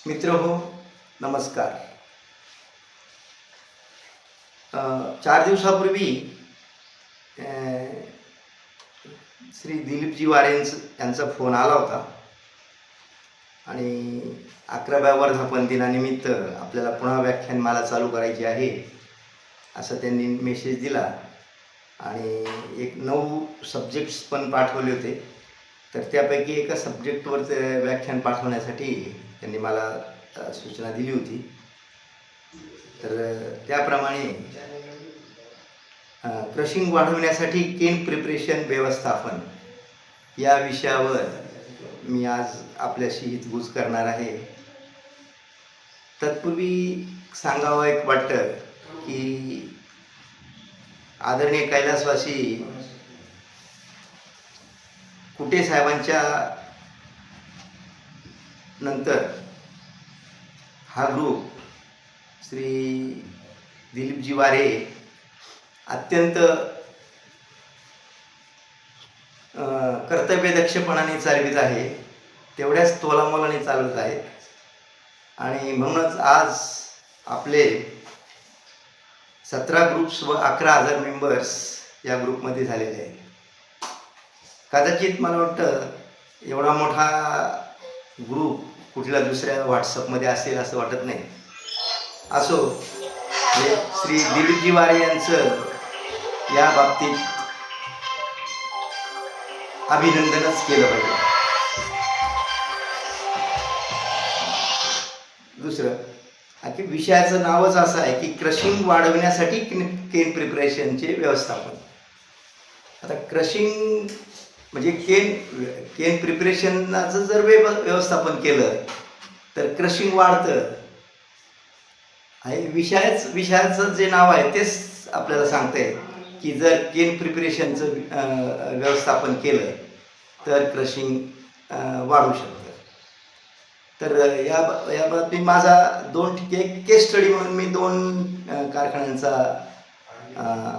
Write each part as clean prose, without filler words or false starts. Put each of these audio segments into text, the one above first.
मित्र हो, नमस्कार. 4 दिवसापूर्वी अ, श्री दिलीपजी यांचा फोन आला होता आणि 11व्या वर्धापन दिनानिमित्त आपल्याला पुन्हा व्याख्यानमाला चालू करायची आहे असं त्यांनी मेसेज दिला आणि एक 9 सब्जेक्ट्स पण पाठवले होते. तर त्यापैकी एका सब्जेक्टवर ते व्याख्यान पाठवण्यासाठी त्यांनी मला सूचना दिली होती. तर त्याप्रमाणे क्रशिंग वाढवण्यासाठी केन प्रिपरेशन व्यवस्थापन या विषयावर मी आज आपल्याशी हितगुज करणार आहे. तत्पूर्वी सांगावं एक वाटतं की आदरणीय कैलासवासी कुटे साहेबांच्या नंतर हा ग्रुप श्री दिलीपजी वारे अत्यंत कर्तव्यदक्षपणाने चालवित आहे, तेवढ्याच तोलामोलाने चालवत आहेत. आणि म्हणूनच आज आपले 17 ग्रुप्स व 11,000 मेंबर्स या ग्रुपमध्ये झालेले आहेत. कदाचित मला वाटतं एवढा मोठा ग्रुप कुठल्या दुसऱ्या व्हॉट्सअपमध्ये असेल असं वाटत नाही. असो, श्री दिलीपजी वारे यांचं या बाबतीत अभिनंदनच केलं पाहिजे. दुसरं की विषयाचं नावच असं आहे की क्रशिंग वाढवण्यासाठी केन प्रिपरेशनचे व्यवस्थापन. आता क्रशिंग म्हणजे केन प्रिपरेशनचं जर व्यवस्थापन केलं तर क्रशिंग वाढतं. आहे विषयाचं जे नाव आहे तेच आपल्याला सांगतंय की जर केन प्रिपरेशनचं व्यवस्थापन केलं तर क्रशिंग वाढू शकतं. तर या बाबतीत माझा केस स्टडी म्हणून मी 2 कारखान्यांचा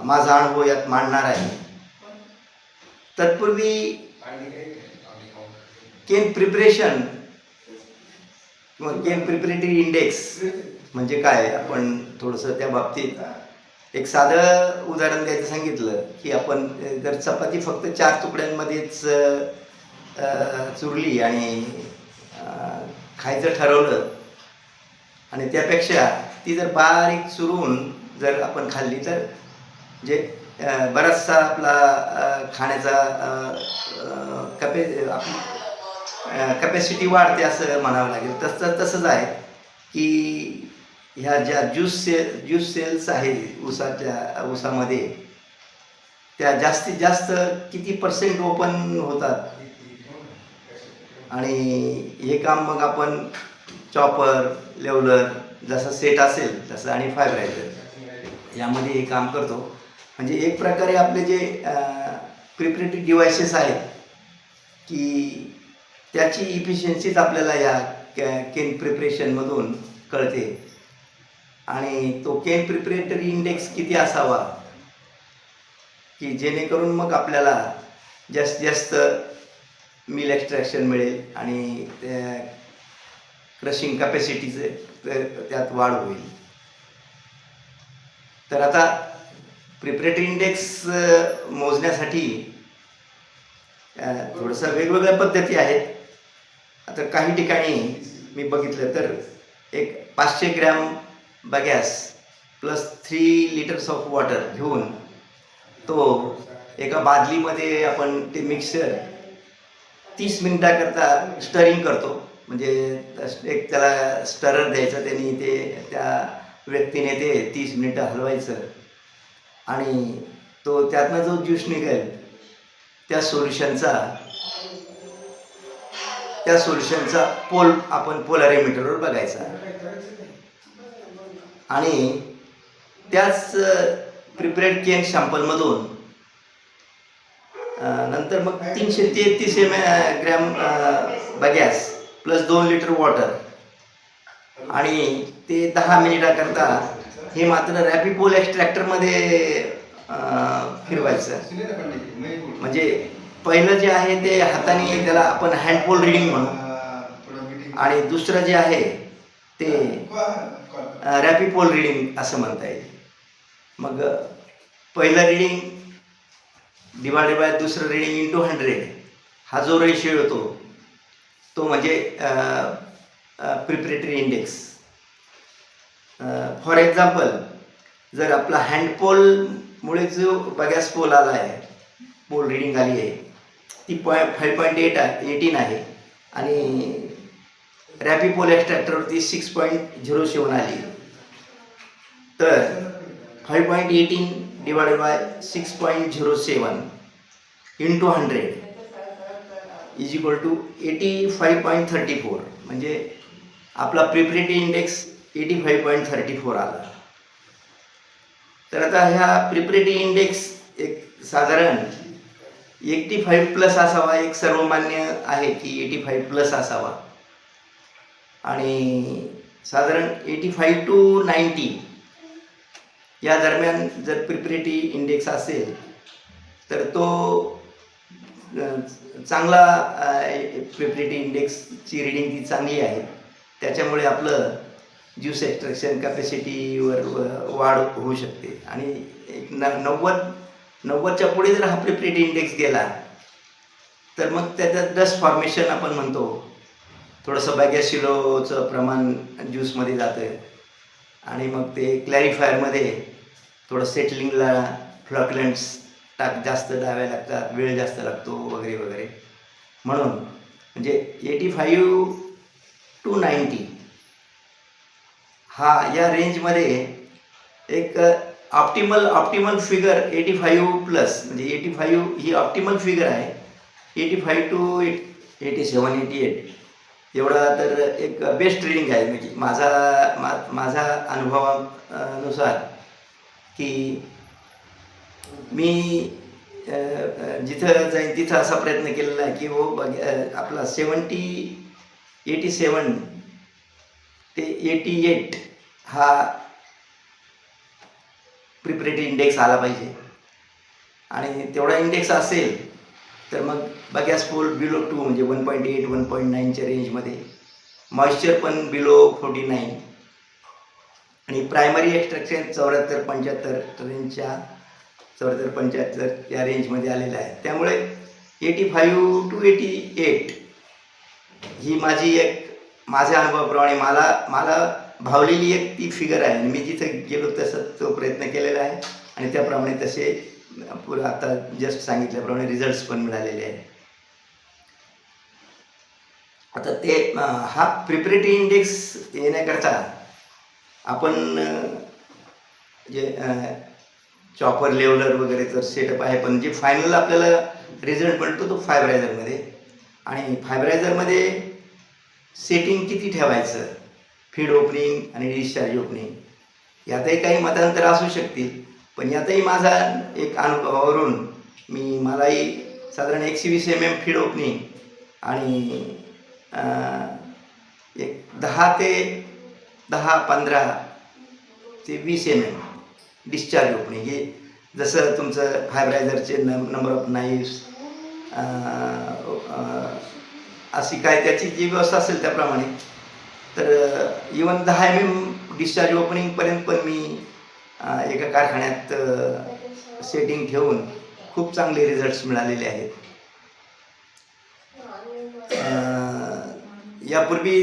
माझा अनुभव यात मांडणार आहे. तत्पूर्वी केन प्रिपरेशन किंवा केन प्रिपरेटरी इंडेक्स म्हणजे काय, आपण थोडंसं त्या बाबतीत एक साधं उदाहरण द्यायचं सांगितलं की आपण जर चपाती फक्त 4 तुकड्यांमध्येच चुरली आणि खायचं ठरवलं आणि त्यापेक्षा ती जर बारीक चुरून जर आपण खाल्ली तर जे बराचसा आपला खाण्याचा कॅपॅसिटी वाढते असं म्हणावं लागेल. तसंच आहे की ह्या ज्या ज्यूस सेल्स आहेत ऊसामध्ये त्या जास्तीत जास्त किती % ओपन होतात आणि हे काम मग आपण चॉपर, लेवलर जसा सेट असेल तसं आणि फायब्रायझर यामध्ये हे काम करतो. म्हणजे एक प्रकारे आपले जे प्रिपरेटरी डिव्हायसेस आहेत की त्याची इफिशियन्सीच आपल्याला या केन प्रिपरेशनमधून कळते. आणि तो केन प्रिपरेटरी इंडेक्स किती असावा की जेणेकरून मग आपल्याला जास्तीत जास्त मिल एक्स्ट्रॅक्शन मिळेल आणि त्या क्रशिंग कॅपॅसिटीचे त्यात वाढ होईल. तर आता प्रिपरेटरी इंडेक्स मोजण्यासाठी थोडंसं वेगवेगळ्या पद्धती आहेत. आता काही ठिकाणी मी बघितलं तर एक 500 gram bagasse plus 3 litres of water घेऊन तो एका बादलीमध्ये आपण ते मिक्सर 30 मिनिटाकरता स्टरिंग करतो. म्हणजे एक त्याला स्टरर द्यायचं, त्यांनी ते त्या व्यक्तीने ते 30 मिनिटं हलवायचं आणि तो त्यातनं जो ज्यूस निघेल त्या सोल्युशनचा आपण पोलॅरिमीटरवर बघायचा आणि त्याच प्रिपरेड केन सॅम्पलमधून नंतर मग 333 gram bagasse plus 2 litre water आणि ते 10 मिनिटाकरता हे मात्र रॅपिपोल एक्स्ट्रॅक्टरमध्ये फिरवायचं. म्हणजे पहिलं जे आहे ते हाताने त्याला आपण हँडपोल रिडिंग म्हणू आणि दुसरं जे आहे ते रॅपिपोल रिडिंग असं म्हणता येईल. मग पहिलं रिडिंग डिवायडेड बाय दुसरं रिडिंग इंटू 100 हा जो रेशिओ होतो तो म्हणजे प्रिपरेटरी इंडेक्स. फॉर एक्झाम्पल, जर आपला हँडपोलमुळे जो बगॅस पोल आला आहे, पोल रिडिंग आली आहे ती 5.18 आहे आणि रॅपिपोल एक्स्ट्रॅक्टरवरती 6.07 आली, तर 5.18 divided by 6.07 into 100 is equal to 85.34, म्हणजे आपला प्रिपरेटरी इंडेक्स 85.34 आला. तर आता ह्या प्रिपरेटरी इंडेक्स एक साधारण 85+ असावा, एक सर्वमान्य आहे की 85+ असावा, आणि साधारण 85 to 90 या दरम्यान जर प्रिपरेटरी इंडेक्स असेल तर तो चांगला प्रिपरेटरी इंडेक्सची रिडिंग ती चांगली आहे. त्याच्यामुळे आपलं ज्यूस एक्स्ट्रॅक्शन कॅपॅसिटीवर वाढ होऊ शकते. आणि एक 90च्या पुढे जर हा प्रिपरेटरी इंडेक्स गेला तर मग त्याच्यात डस्ट फॉर्मेशन आपण म्हणतो, थोडंसं बॅगॅसिलोचं प्रमाण ज्यूसमध्ये जातं आणि मग ते क्लॅरिफायरमध्ये थोडं सेटलिंगला फ्लॉकलंट्स जास्त डाव्या लागतात, वेळ जास्त लागतो वगैरे वगैरे. म्हणून म्हणजे 85 to 90 हा या रेंजमध्ये एक ऑप्टिमल फिगर 85+, म्हणजे 85 ही ऑप्टिमल फिगर आहे. 85 to 87-88 एवढा तर एक बेस्ट रिडिंग आहे. म्हणजे माझा अनुभवानुसार की मी जिथं जाईन तिथं असा प्रयत्न केलेला आहे की आपला 87 ते 88 हा प्रिपरेटरी इंडेक्स आला पाहिजे. आणि तेवढा इंडेक्स असेल तर मग बगॅस पोल बिलो 2 म्हणजे 1.8 1.9च्या रेंजमध्ये, मॉइश्चर पण बिलो 49, आणि प्रायमरी एक्स्ट्रॅक्शन 74-75 रेंजच्या 74-75 या रेंजमध्ये आलेलं आहे. त्यामुळे 85 to 88 ही माझ्या अनुभवाप्रमाणे मला भावलेली एक ती फिगर आहे. आणि मी जिथं गेलो तसं तो प्रयत्न केलेला आहे आणि त्याप्रमाणे तसे आता जस्ट सांगितल्याप्रमाणे रिझल्ट्स पण मिळालेले आहेत. आता ते हा प्रिपरेटरी इंडेक्स येण्याकरता आपण जे चॉपर लेवलर वगैरे तर सेटअप आहे, पण जे फायनल आपल्याला रिझल्ट मिळतो तो फायब्रायझरमध्ये. आणि फायब्रायझरमध्ये सेटिंग किती ठेवायचं, फीड ओपनिंग आणि डिस्चार्ज ओपनिंग यातही काही मतांतर असू शकतील, पण यातही माझा एक अनुभवावरून मलाही साधारण 120 mm फीड ओपनिंग आणि एक 15 ते 20 mm डिस्चार्ज ओपनिंग, हे जसं तुमचं फायब्रायझरचे नंबर ऑफ नाईफ्स अशी काय त्याची जी व्यवस्था असेल त्याप्रमाणे, तर इवन 10 mm डिस्चार्ज ओपनिंगपर्यंत पण मी एका कारखान्यात सेटिंग ठेवून खूप चांगले रिझल्ट्स मिळालेले आहेत. यापूर्वी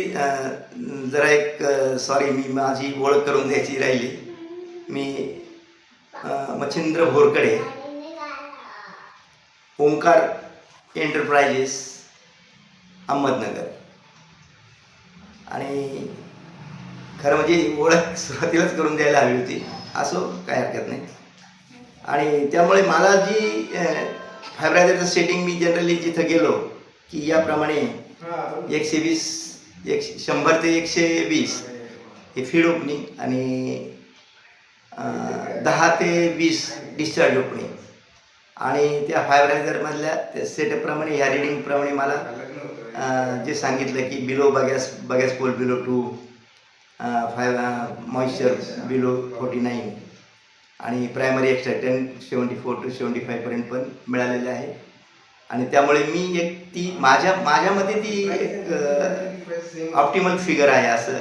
जरा एक मी माझी ओळख करून द्यायची राहिली. मी मच्छिंद्र भोरकडे, ओंकार एंटरप्राइजेस, अहमदनगर. आणि खरं म्हणजे ओळख सुरुवातीलाच करून द्यायला हवी होती, असो काय हरकत नाही. आणि त्यामुळे मला जी फायब्रायझरचं सेटिंग मी जनरली जिथं गेलो की याप्रमाणे 100 ते 120 हे फीड ओपनिंग आणि 10 ते 20 डिस्चार्ज ओपनिंग, आणि त्या फायब्रायझरमधल्या त्या सेटअपप्रमाणे या रिडिंगप्रमाणे मला जे सांगितलं की below bagasse pol below 2, moisture below 49 आणि प्रायमरी एक्स्ट्रॅक्टंट 74 to 75पर्यंत पण मिळालेले आहे. आणि त्यामुळे ती माझ्या मते ती एक ऑप्टिमल फिगर आहे असं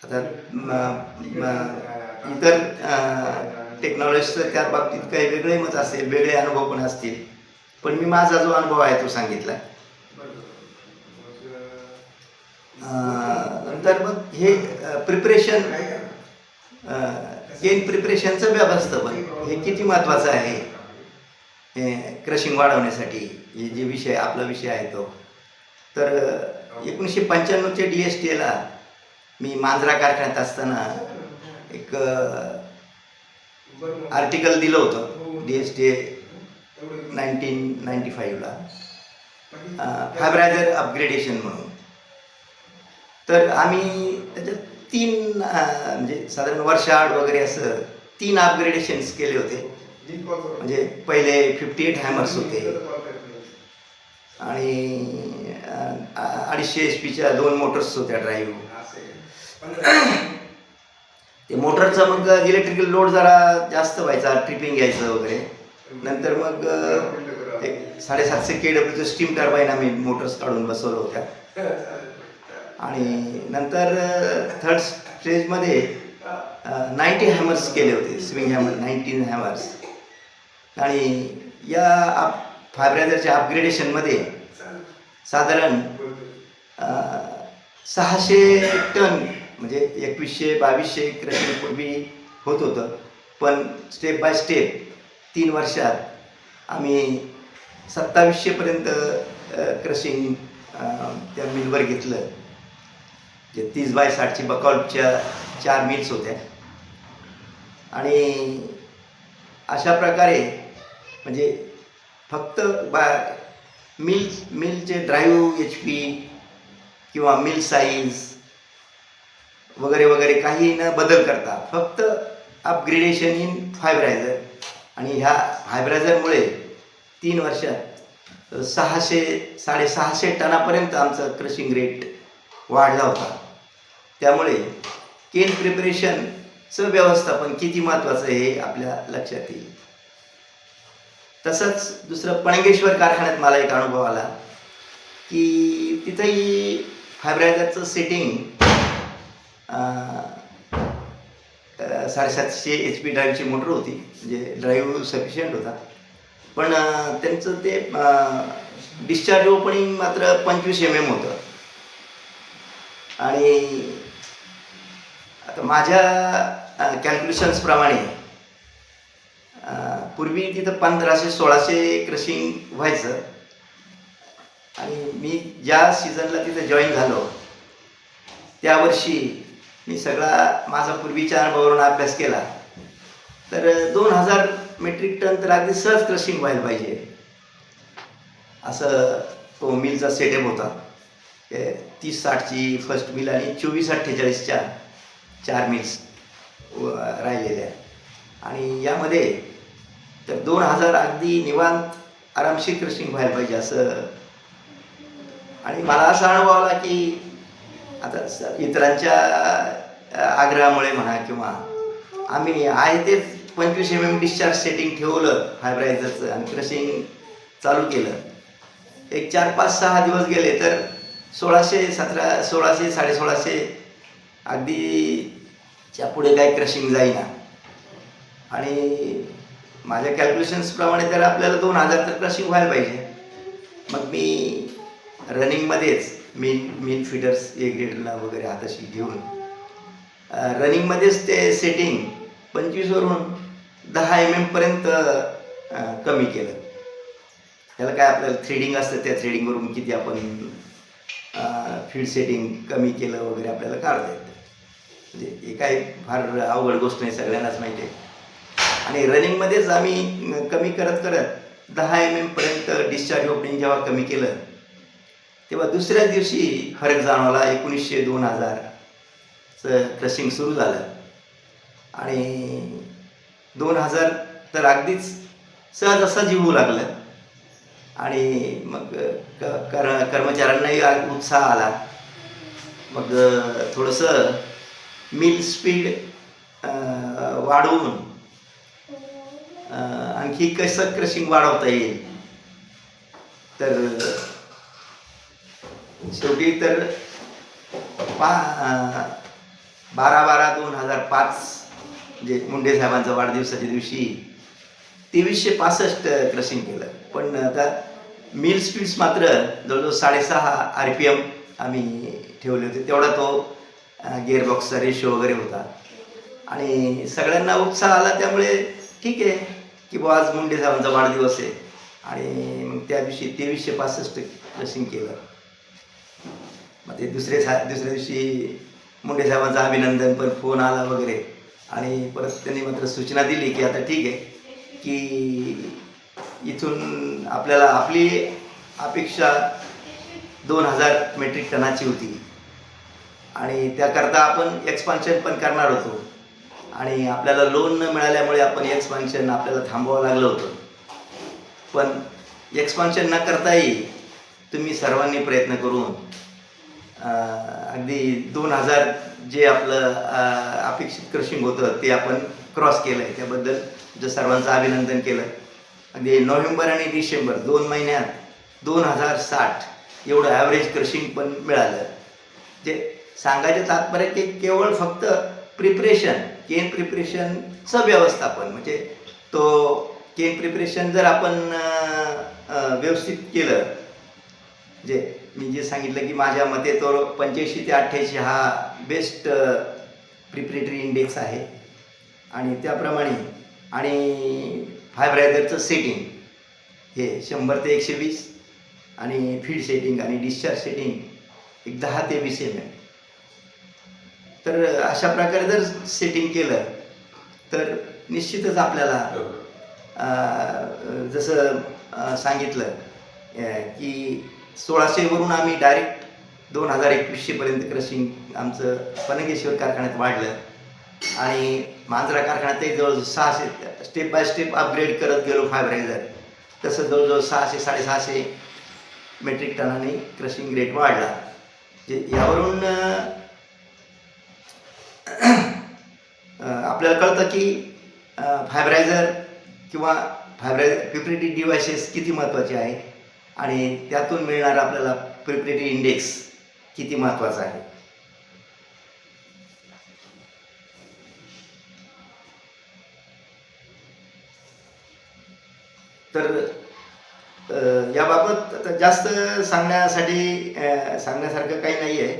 आता इतर टेक्नॉलॉजीचं त्या बाबतीत काही वेगळे मत असेल, वेगळे अनुभव पण असतील, पण मी माझा जो अनुभव आहे तो सांगितला. नंतर मग हे प्रिपरेशन, गेन प्रिपरेशनचं व्यवस्थापन हे किती महत्त्वाचं आहे हे क्रशिंग वाढवण्यासाठी. हे जे विषय आपला विषय आहे तो, तर 1995च्या DSTA मी मांजरा कारखान्यात असताना एक आर्टिकल दिलं होतं DSTA 1995ला, फायब्रायझर अपग्रेडेशन म्हणून. तर आम्ही त्याच्यात 3 म्हणजे साधारण वर्षाआड वगैरे असं 3 अपग्रेडेशन्स केले होते. म्हणजे पहिले 58 हॅमर्स होते आणि 250 HP 2 मोटर्स होत्या ड्राईव्ह. ते मोटरचा मग इलेक्ट्रिकल लोड जरा जास्त व्हायचा, ट्रिपिंग यायचं वगैरे. नंतर मग एक 750 KW स्टीम टर्बाईन आम्ही मोटर्स काढून बसवलं होत्या. आणि नंतर थर्ड स्टेजमध्ये 90 हॅमर्स केले होते, स्विंग हॅमर 19 हॅमर्स. आणि या फायब्रायझरच्या अपग्रेडेशनमध्ये साधारण 600 टन म्हणजे 2100-2200 क्रशिंग पूर्वी होत होतं. पण स्टेप बाय स्टेप 3 वर्षात आम्ही 2700पर्यंत क्रशिंग त्या मिलवर घेतलं. जे 30x60ची बकआउटच्या 4 मिल्स होत्या. आणि अशा प्रकारे म्हणजे फक्त मिलचे ड्राईव्ह HP किंवा मिल साईज वगैरे वगैरे काही न बदल करता फक्त अपग्रेडेशन इन फायब्रायझर. आणि ह्या फायब्रायझरमुळे 3 वर्षात 600-650 टनापर्यंत आमचा क्रशिंग रेट वाढला होता. त्यामुळे केन प्रिपरेशनचं व्यवस्थापन किती महत्त्वाचं आहे हे आपल्या लक्षात येईल. तसंच दुसरं पणंगेश्वर कारखान्यात मला एक अनुभव आला की तिथंही फायब्रायझरचं सेटिंग 750 HP ड्राईव्हची मोटर होती, म्हणजे ड्राईव्ह सफिशियंट होता. पण त्यांचं ते डिस्चार्ज ओपनिंग मात्र 25 mm होतं. आणि आता माझ्या कॅल्क्युलेशन्सप्रमाणे पूर्वी तिथं 1500-1600 क्रशिंग व्हायचं. आणि मी ज्या सीझनला तिथं जॉईन झालो त्या वर्षी मी सगळा माझा पूर्वीच्या अनुभवावरून अभ्यास केला, तर 2000 मेट्रिक टन तर अगदी सहज क्रशिंग व्हायला पाहिजे असं तो मिलचा सेटअप होता. 30-60ची फर्स्ट मिल आणि 24-48च्या 4 मिल्स राहिलेल्या. आणि यामध्ये तर 2000 अगदी निवांत आरामशीर क्रशिंग व्हायला पाहिजे असं. आणि मला असा अनुभव आला की आता इतरांच्या आग्रहामुळे म्हणा किंवा आम्ही आहे तेच 25 mm डिस्चार्ज सेटिंग ठेवलं फायब्रायझरचं आणि क्रशिंग चालू केलं. एक 4-5-6 दिवस गेले तर 1600 1600 अगदीच्या पुढे काही क्रशिंग जाईना. आणि माझ्या कॅल्क्युलेशन्सप्रमाणे तर आपल्याला 2000 तर क्रशिंग व्हायला पाहिजे. मग मी रनिंगमध्येच मिल फीडर्स A ग्रेडला वगैरे हाताशी घेऊन रनिंगमध्येच ते सेटिंग 25वरून 10 mm पर्यंत कमी केलं. त्याला काय आपल्याला थ्रेडिंग असतं, त्या थ्रेडिंगवरून किती आपण फीड सेटिंग कमी केलं वगैरे आपल्याला काढता येतं. म्हणजे हे काही फार अवघड गोष्ट नाही, सगळ्यांनाच माहिती आहे. आणि रनिंगमध्येच आम्ही कमी करत करत 10 mm पर्यंत डिस्चार्ज ओपनिंग जेव्हा कमी केलं तेव्हा दुसऱ्याच दिवशी फरक जाणवला. 1900-2000चं क्रशिंग सुरू झालं. आणि 2000 तर अगदीच सहज असं जीवू लागलं. आणि मग कर्मचाऱ्यांनाही उत्साह आला. मग थोडंसं मिल स्पीड वाढवून आणखी कसं क्रशिंग वाढवता येईल. तर शेवटी तर 12/12/2005 म्हणजे मुंडे साहेबांचा वाढदिवसाच्या दिवशी 2365 क्रशिंग केलं. पण आता मिल स्पीड्स मात्र जवळजवळ 6.5 RPM आम्ही ठेवले होते. तेवढा तो गिअरबॉक्सचा रेशो वगैरे होता आणि सगळ्यांना उत्साह आला. त्यामुळे ठीक आहे की बुवा आज मुंडे साहेबांचा वाढदिवस आहे आणि मग त्या दिवशी 2365 क्रशिंग केलं. मग ते दुसऱ्या दिवशी मुंडे साहेबांचं अभिनंदन पण फोन आला वगैरे आणि परत त्यांनी मात्र सूचना दिली की आता ठीक आहे की इथून आपल्याला आपली अपेक्षा 2000 मेट्रिक टनाची होती आणि त्याकरता आपण एक्सपान्शन पण करणार होतो आणि आपल्याला लोन न मिळाल्यामुळे आपण एक्सपान्शन आपल्याला थांबवावं लागलं होतं. पण एक्सपान्शन न करताही तुम्ही सर्वांनी प्रयत्न करून अगदी 2000 जे आपलं अपेक्षित क्रशिंग होतं ते आपण क्रॉस केलं आहे. त्याबद्दल तुमचं सर्वांचं अभिनंदन केलं. अगदी नोव्हेंबर आणि डिसेंबर 2 महिन्यात 2060 एवढं ॲव्हरेज क्रशिंग पण मिळालं. जे सांगायचं तात्पर्य की केवळ फक्त प्रिपरेशन, केन प्रिपरेशनचं व्यवस्थापन, म्हणजे तो केन प्रिपरेशन जर आपण व्यवस्थित केलं, जे मी जे सांगितलं की माझ्या मते तो 85 ते 88 हा बेस्ट प्रिपरेटरी इंडेक्स आहे आणि त्याप्रमाणे आणि फायब्रायझरचं सेटिंग हे 100 ते 120 आणि फीड सेटिंग आणि डिस्चार्ज सेटिंग एक 10 ते 20 mm. तर अशा प्रकारे जर सेटिंग केलं तर निश्चितच आपल्याला जसं सांगितलं की 1600 वरून आम्ही डायरेक्ट 2021 पर्यंत क्रशिंग आमचं पनंगेश्वर कारखान्यात वाढलं आणि मांजरा कारखान्यातही जवळजवळ 600 स्टेप बाय स्टेप अपग्रेड करत गेलो फायब्रायझर. तसं जवळजवळ 600-650 मेट्रिक टनाने क्रशिंग रेट वाढला. जे यावरून आपल्याला कळतं की फायब्रायझर किंवा प्रिपरेटरी डिव्हायसेस किती महत्त्वाचे आहे आणि त्यातून मिळणारा आपल्याला प्रिपरेटरी इंडेक्स किती महत्त्वाचा आहे. तर याबाबत आता जास्त सांगण्यासारखं काही नाही आहे.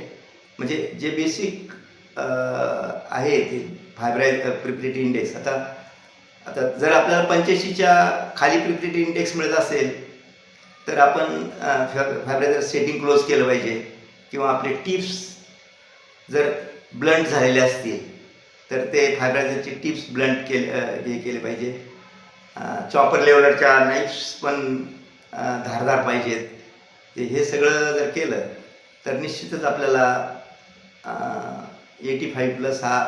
म्हणजे जे बेसिक आहे ते प्रिपरेटरी इंडेक्स. आता जर आपल्याला 85च्या खाली प्रिपरेटरी इंडेक्स मिळत असेल तर आपण फायब्रायझर सेटिंग क्लोज केलं पाहिजे किंवा आपले टिप्स जर ब्लंट झालेले असतील तर ते फायब्रायझरचे टिप्स ब्लंट केले पाहिजे. चॉपर लेवलरच्या नाईफ्स पण धारदार पाहिजेत. हे सगळं जर केलं तर निश्चितच आपल्याला 85+ हा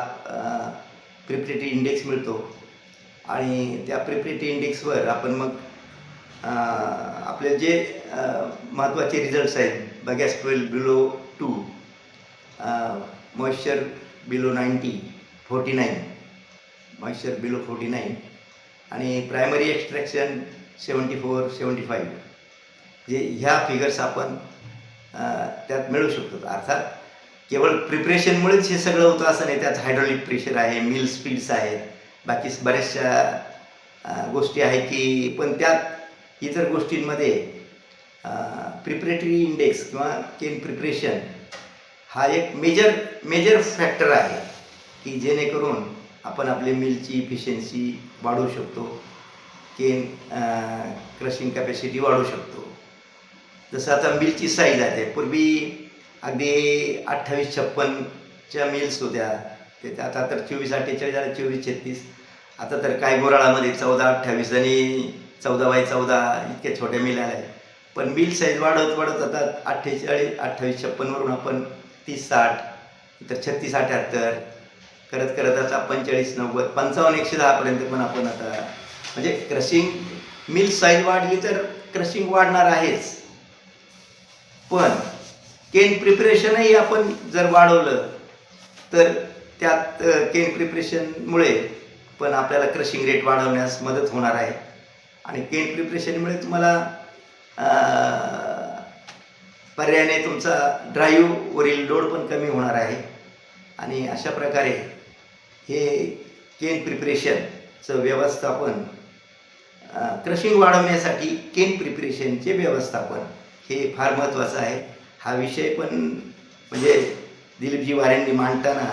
प्रिपरेटरी इंडेक्स मिळतो आणि त्या प्रिपरेटरी इंडेक्सवर आपण मग आपले जे महत्त्वाचे रिझल्ट्स आहेत, bagasse fuel below 2, moisture below 90, 49, moisture below 49 आणि प्रायमरी एक्स्ट्रॅक्शन 74-75 जे ह्या फिगर्स आपण त्यात मिळू शकतो. अर्थात केवळ प्रिपरेशनमुळेच हे सगळं होतं असं नाही. त्यात हायड्रॉलिक प्रेशर आहे, मिल स्पीड्स आहेत, बाकी बऱ्याचशा गोष्टी आहे की पण त्यात इतर गोष्टींमध्ये प्रिपरेटरी इंडेक्स किंवा केन प्रिपरेशन हा एक मेजर फॅक्टर आहे की जेणेकरून आपण आपले मिलची इफिशियन्सी वाढवू शकतो, केन क्रशिंग कॅपॅसिटी वाढवू शकतो. जसं आता मिलची साईज आहे, पूर्वी अगदी 28-56च्या मिल्स होत्या, ते आता तर 24-48 झाल्या, 24-36. आता तर काय गोराळामध्ये 14-28 आणि 14x14 इतक्या छोट्या मिल आल्या. पण मिल साईज वाढत आता 28-56 वरून आपण 30-60, तर 36-78 करत आता 45-90, 55-110 पर्यंत पण आपण आता म्हणजे क्रशिंग मिल साईज वाढली तर क्रशिंग वाढणार आहेच. पण केन प्रिपरेशनही आपण जर वाढवलं तर त्यात केन प्रिपरेशनमुळे पण आपल्याला क्रशिंग रेट वाढवण्यास मदत होणार आहे आणि केन प्रिपरेशनमुळे तुम्हाला पर्यायाने तुमचा ड्राईव्हवरील लोड पण कमी होणार आहे आणि अशा प्रकारे हे केन प्रिपरेशनचं व्यवस्थापन, क्रशिंग वाढवण्यासाठी केन प्रिपरेशनचे व्यवस्थापन हे फार महत्त्वाचं आहे. हा विषय पण म्हणजे दिलीपजी वारेंनी मांडताना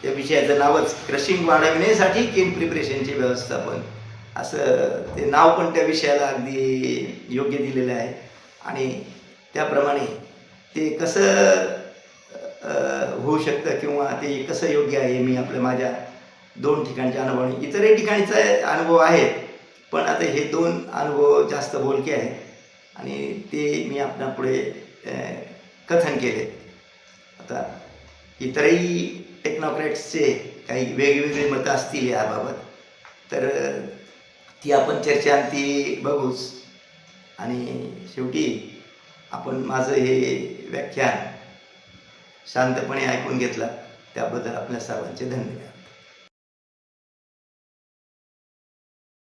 त्या विषयाचं नावच क्रशिंग वाढवण्यासाठी केन प्रिपरेशनचे व्यवस्थापन असं ते नाव पण त्या विषयाला अगदी योग्य दिलेलं आहे. आणि त्याप्रमाणे ते कसं होऊ शकतं किंवा ते कसं योग्य आहे मी माझ्या 2 ठिकाणच्या अनुभवाने, इतरही ठिकाणचा अनुभव आहेत, पण आता हे 2 अनुभव जास्त बोलके आहेत आणि ते मी आपल्यापुढे कथन केले. आता इतरही टेक्नॉक्रॅट्सचे काही वेगवेगळी मतं असतील याबाबत, तर ती आपण चर्चांती बघूच. आणि शेवटी आपण माझं हे व्याख्यान शांतपणे ऐकून घेतलं त्याबद्दल आपल्या सर्वांचे धन्यवाद.